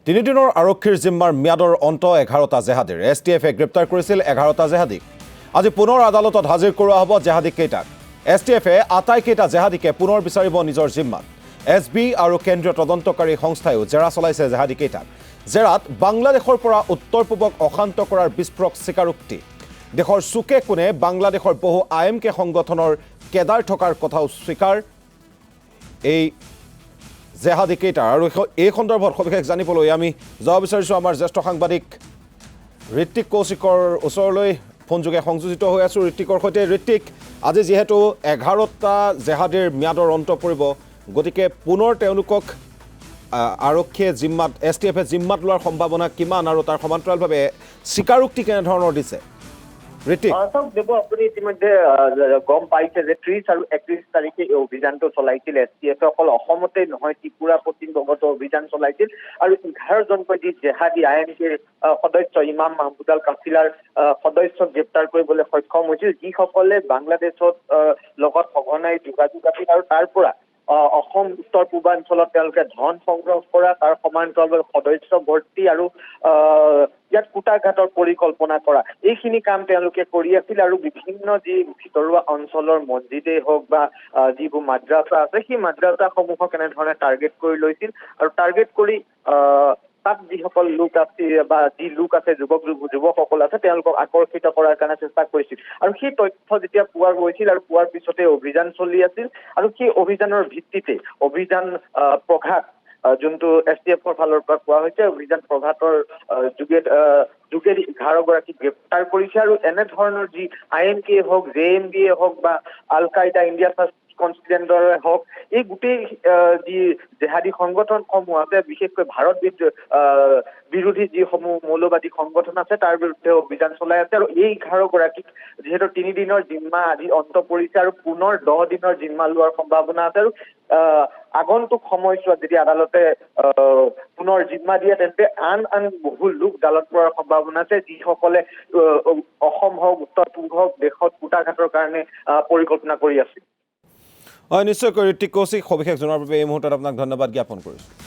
তিনিদিনৰ আৰক্ষীৰ জিম্মাৰ ম্যাদৰ অন্ত 11টা জেহাদীৰ STFে গ্ৰেপ্তাৰ কৰিছিল 11টা জেহাদীক আজি পুনৰ আদালতত হাজিৰ কৰোৱা হ'ব জেহাদীক কেইটাক STFে আটাইকেইটা জেহাদীকে পুনৰ বিচাৰিব নিজৰ জিম্মাত SB আৰু কেন্দ্ৰীয় তদন্তকাৰী সংস্থায়ও জেৰা চলাইছে জেহাদী কেইটাক জেৰাত বাংলাদেশৰ পৰা উত্তৰ পূবক অশান্ত কৰাৰ বিস্ফোৰক স্বীকাৰোক্তি দেশৰ চুকে কোণে বাংলাদেশৰ বহু IMK সংগঠনৰ কেডাৰ থকাৰ কথাও স্বীকাৰ এই জেহাদী কেইটাৰ আৰু এই সন্দৰ্ভত সবিশেষ জানিবলৈ আমি যাব বিচাৰিছোঁ আমাৰ জ্যেষ্ঠ সাংবাদিক ঋত্বিক কৌশিকৰ ওচৰলৈ ফোনযোগে সংযোজিত হৈ আছোঁ ঋত্বিকৰ সৈতে ঋত্বিক আজি যিহেতু 11টা জেহাদীৰ ম্যাদৰ অন্ত পৰিব গতিকে পুনৰ তেওঁলোকক আৰক্ষীয়ে জিম্মাত STFে জিম্মাত লোৱাৰ সম্ভাৱনা কিমান আৰু তাৰ সমান্তৰালভাৱে স্বীকাৰোক্তি কেনেধৰণৰ দিছে ঋত্বিক আপুনি ইতিমধ্যে গম পাইছে যে 30 আৰু 31 তাৰিখে এই অভিযানটো চলাইছিল STFে অকল অসমতে নহয় ত্ৰিপুৰা পশ্চিম বংগতো অভিযান চলাইছিল আৰু 11জনকৈ যি জেহাদী IMKৰ সদস্য ইমাম মাহমুদ আল কাফিলাৰ সদস্যক গ্ৰেপ্তাৰ কৰিবলৈ সক্ষম হৈছিল যিসকলে বাংলাদেশত লগত সঘনাই যোগাযোগ আছিল আৰু তাৰ পৰা অসম উত্তৰ পূৰ্বাঞ্চলত তেওঁলোকে ধন সংগ্ৰহ কৰা তাৰ সমান্তৰালভাৱে সদস্য ভৰ্তি আৰু ইয়াত কুটাঘাটৰ পৰিকল্পনা কৰা এইখিনি কাম তেওঁলোকে কৰি আছিল আৰু বিভিন্ন যি ভিতৰুৱা অঞ্চলৰ মছজিদেই হওক বা যিবোৰ মাদ্ৰাছা আছে সেই মাদ্ৰাছাসমূহক এনেধৰণে টাৰ্গেট কৰি লৈছিল আৰু টাৰ্গেট কৰি তাত যিসকল লোক আছে বা যি লোক আছে যুৱকসকল আছে তেওঁলোকক আকৰ্ষিত কৰাৰ কাৰণে চেষ্টা কৰিছিল আৰু সেই তথ্য যেতিয়া পোৱা গৈছিল আৰু পোৱাৰ পিছতে অভিযান চলি আছিল আৰু সেই অভিযানৰ ভিত্তিতে অভিযান প্ৰঘাত যোনটো STFৰ ফালৰ পৰা কোৱা হৈছে অভিযান প্ৰঘাতৰ যোগেদি 11গৰাকীক গ্ৰেপ্তাৰ কৰিছে আৰু এনেধৰণৰ যি IMK হওক JMB হওক বা আল কায়দা ইণ্ডিয়া ফাৰ্ষ্ট কনষ্টিটিউয়েণ্টৰে হওক এই গোটেই যি জেহাদী সংগঠনসমূহ আছে বিশেষকৈ ভাৰত বিৰোধী যিসমূহ মৌলবাদী সংগঠন আছে তাৰ বিৰুদ্ধে অভিযান চলাই আছে আৰু এই 11গৰাকীক যিহেতু 3 দিনৰ জিম্মা আজি অন্ত পৰিছে আৰু পুনৰ 10 দিনৰ জিম্মা লোৱাৰ সম্ভাৱনা আছে আৰু আগন্তুক সময়ছোৱাত যদি আদালতে পুনৰ জিম্মা দিয়ে তেন্তে আন বহু লোক জালত পৰাৰ সম্ভাৱনা আছে যিসকলে অসম হওক উত্তৰ পূব হওক দেশত কুটাঘাটৰ কাৰণে পৰিকল্পনা কৰি আছে নিশ্চয়কৈ ঋত্বিক কৌশিক সবিশেষ জনোৱাৰ বাবে এই মুহূৰ্তত আপোনাক ধন্যবাদ জ্ঞাপন কৰিছোঁ